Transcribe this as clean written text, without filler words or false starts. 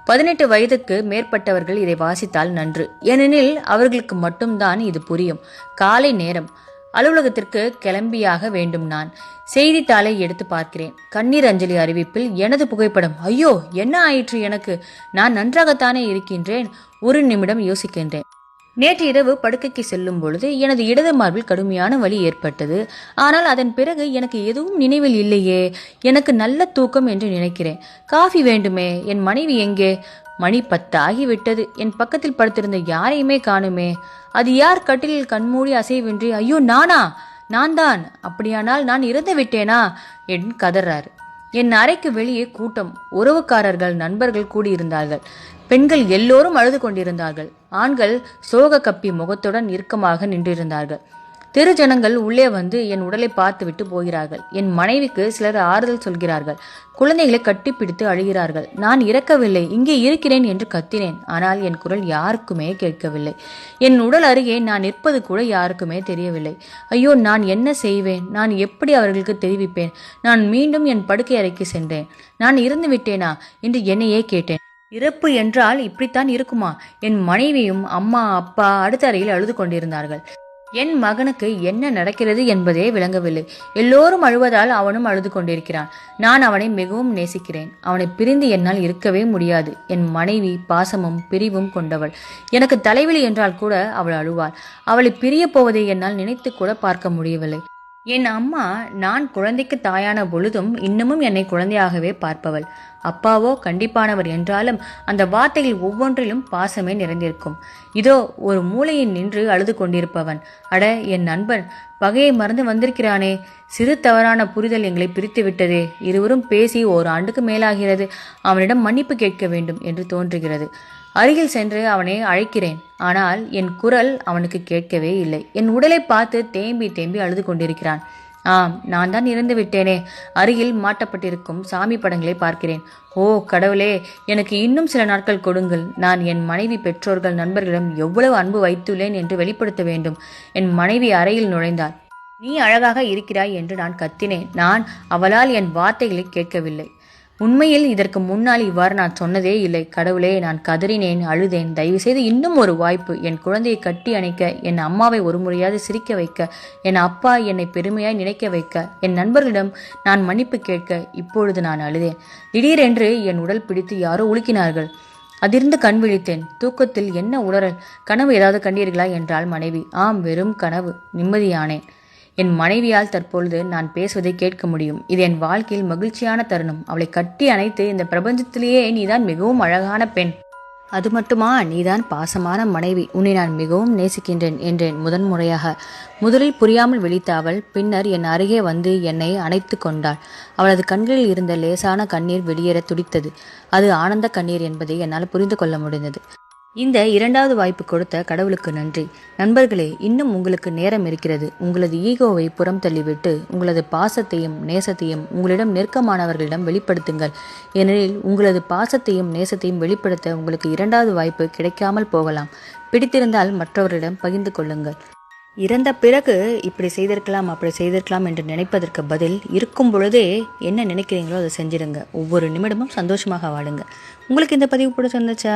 18 வயதுக்கு மேற்பட்டவர்கள் இதை வாசித்தால் நன்று, ஏனெனில் அவர்களுக்கு மட்டும்தான் இது புரியும். காலை நேரம். அலுவலகத்திற்கு கிளம்பியாக வேண்டும். நான் செய்தித்தாளை எடுத்து பார்க்கிறேன். கண்ணீர் அஞ்சலி அறிவிப்பில் எனது புகைப்படம். ஐயோ, என்ன ஆயிற்று எனக்கு? நான் நன்றாகத்தானே இருக்கின்றேன். ஒரு நிமிடம் யோசிக்கின்றேன். நேற்று இரவு படுக்கைக்கு செல்லும் பொழுது எனது இடது மார்பில் கடுமையான வலி ஏற்பட்டது. ஆனால் அதன் பிறகு எனக்கு எதுவும் நினைவில் இல்லையே. எனக்கு நல்ல தூக்கம் என்று நினைக்கிறேன். காஃபி வேண்டுமே. என் மனைவி எங்கே? மணி 10 ஆகிவிட்டது. என் பக்கத்தில் படுத்திருந்த யாரையுமே காணுமே. அது யார்? கட்டிலில் கண்மூடி அசைவின்றி, ஐயோ நானா? நான் தான். அப்படியானால் நான் இறந்து விட்டேனா என் கதறார். என் அறைக்கு வெளியே கூட்டம். உறவுக்காரர்கள், நண்பர்கள் கூடியிருந்தார்கள். பெண்கள் எல்லோரும் அழுது கொண்டிருந்தார்கள். ஆண்கள் சோக கப்பி முகத்துடன் இறுக்கமாக நின்றிருந்தார்கள். தெரு ஜனங்கள் உள்ளே வந்து என் உடலை பார்த்துவிட்டு போகிறார்கள். என் மனைவிக்கு சிலர் ஆறுதல் சொல்கிறார்கள். குழந்தைகளை கட்டிப்பிடித்து அழுகிறார்கள். நான் இறக்கவில்லை, இங்கே இருக்கிறேன் என்று கத்தினேன். ஆனால் என் குரல் யாருக்குமே கேட்கவில்லை. என் உடல் அருகே நான் நிற்பது கூட யாருக்குமே தெரியவில்லை. ஐயோ, நான் என்ன செய்வேன்? நான் எப்படி அவர்களுக்கு தெரிவிப்பேன்? நான் மீண்டும் என் படுக்கை அறைக்கு சென்றேன். நான் இறந்து விட்டேனா என்று என்னையே கேட்டேன். இறப்பு என்றால் இப்படித்தான் இருக்குமா? என் மனைவியும் அம்மா அப்பா அடுத்த அறையில் அழுது கொண்டிருந்தார்கள். என் மகனுக்கு என்ன நடக்கிறது என்பதே விளங்கவில்லை. எல்லோரும் அழுவதால் அவனும் அழுது கொண்டிருக்கிறான். நான் அவனை மிகவும் நேசிக்கிறேன். அவனை பிரிந்து என்னால் இருக்கவே முடியாது. என் மனைவி பாசமும் பிரிவும் கொண்டவள். எனக்கு தலைவலி என்றால் கூட அவள் அழுவாள். அவளை பிரிய போவதை என்னால் நினைத்து கூட பார்க்க முடியவில்லை. என் அம்மா நான் குழந்தைக்கு தாயான பொழுதும் இன்னமும் என்னை குழந்தையாகவே பார்ப்பவள். அப்பாவோ கண்டிப்பானவர் என்றாலும் அந்த வார்த்தைகள் ஒவ்வொன்றிலும் பாசமே நிறைந்திருக்கும். இதோ ஒரு மூலையில் நின்று அழுது கொண்டிருப்பவன். அட, என் நண்பன் பகையை மறந்து வந்திருக்கிறானே. சிறு தவறான புரிதல் எங்களை பிரித்து விட்டதே. இருவரும் பேசி 1 ஆண்டுக்கு மேலாகிறது. அவனிடம் மன்னிப்பு கேட்க வேண்டும் என்று தோன்றுகிறது. அருகில் சென்று அவனை அழைக்கிறேன். ஆனால் என் குரல் அவனுக்கு கேட்கவே இல்லை. என் உடலை பார்த்து தேம்பி தேம்பி அழுது கொண்டிருக்கிறான். ஆம், நான் தான் இறந்து விட்டேனே. அருகில் மாட்டப்பட்டிருக்கும் சாமி படங்களை பார்க்கிறேன். ஓ கடவுளே, எனக்கு இன்னும் சில நாட்கள் கொடுங்கள். நான் என் மனைவி, பெற்றோர்கள், நண்பர்களிடம் எவ்வளவு அன்பு வைத்துள்ளேன் என்று வெளிப்படுத்த வேண்டும். என் மனைவி அறையில் நுழைந்தாள். நீ அழகாக இருக்கிறாய் என்று நான் கத்தினேன். அவளால் என் வார்த்தைகளை கேட்கவில்லை. உண்மையில் இதற்கு முன்னால் இவ்வாறு நான் சொன்னதே இல்லை. கடவுளே, நான் கதறினேன், அழுதேன். தயவுசெய்து இன்னும் ஒரு வாய்ப்பு. என் குழந்தையை கட்டி அணைக்க, என் அம்மாவை ஒரு முறையாவது சிரிக்க வைக்க, என் அப்பா என்னை பெருமையாய் நினைக்க வைக்க, என் நண்பர்களிடம் நான் மன்னிப்பு கேட்க. இப்பொழுது நான் அழுதேன். திடீரென்று என் உடல் பிடித்து யாரோ உலுக்கினார்கள். அதிர்ந்து கண் விழித்தேன். தூக்கத்தில் என்ன உளறல்? கனவு ஏதாவது கண்டீர்களா என்றாள் மனைவி. ஆம், வெறும் கனவு. நிம்மதியானேன். என் மனைவியால் தற்பொழுது நான் பேசுவதை கேட்க முடியும். இது என் வாழ்க்கையில் மகிழ்ச்சியான தருணம். அவளை கட்டி அணைத்து, இந்த பிரபஞ்சத்திலேயே நீதான் மிகவும் அழகான பெண். அது மட்டுமா, நீதான் பாசமான மனைவி. உன்னை நான் மிகவும் நேசிக்கின்றேன் என்றேன் முதன்முறையாக. முதலில் புரியாமல் விழித்த அவள் பின்னர் என் அருகே வந்து என்னை அணைத்து கொண்டாள். அவளது கண்களில் இருந்த லேசான கண்ணீர் வெளியேற துடித்தது. அது ஆனந்த கண்ணீர் என்பதை என்னால் புரிந்து கொள்ள முடிந்தது. இந்த 2வது வாய்ப்பு கொடுத்த கடவுளுக்கு நன்றி. நண்பர்களே, இன்னும் உங்களுக்கு நேரம் இருக்கிறது. உங்களது ஈகோவை புறம் தள்ளிவிட்டு உங்களது பாசத்தையும் நேசத்தையும் உங்களிடம் நெருக்கமானவர்களிடம் வெளிப்படுத்துங்கள். ஏனெனில் உங்களது பாசத்தையும் நேசத்தையும் வெளிப்படுத்த உங்களுக்கு 2வது வாய்ப்பு கிடைக்காமல் போகலாம். பிடித்திருந்தால் மற்றவர்களிடம் பகிர்ந்து கொள்ளுங்கள். இறந்த பிறகு இப்படி செய்திருக்கலாம், அப்படி செய்திருக்கலாம் என்று நினைப்பதற்கு பதில், இருக்கும் பொழுதே என்ன நினைக்கிறீங்களோ அதை செஞ்சிடுங்க. ஒவ்வொரு நிமிடமும் சந்தோஷமாக வாழுங்க. உங்களுக்கு இந்த பதிவு பிடிச்சிருந்துச்சா?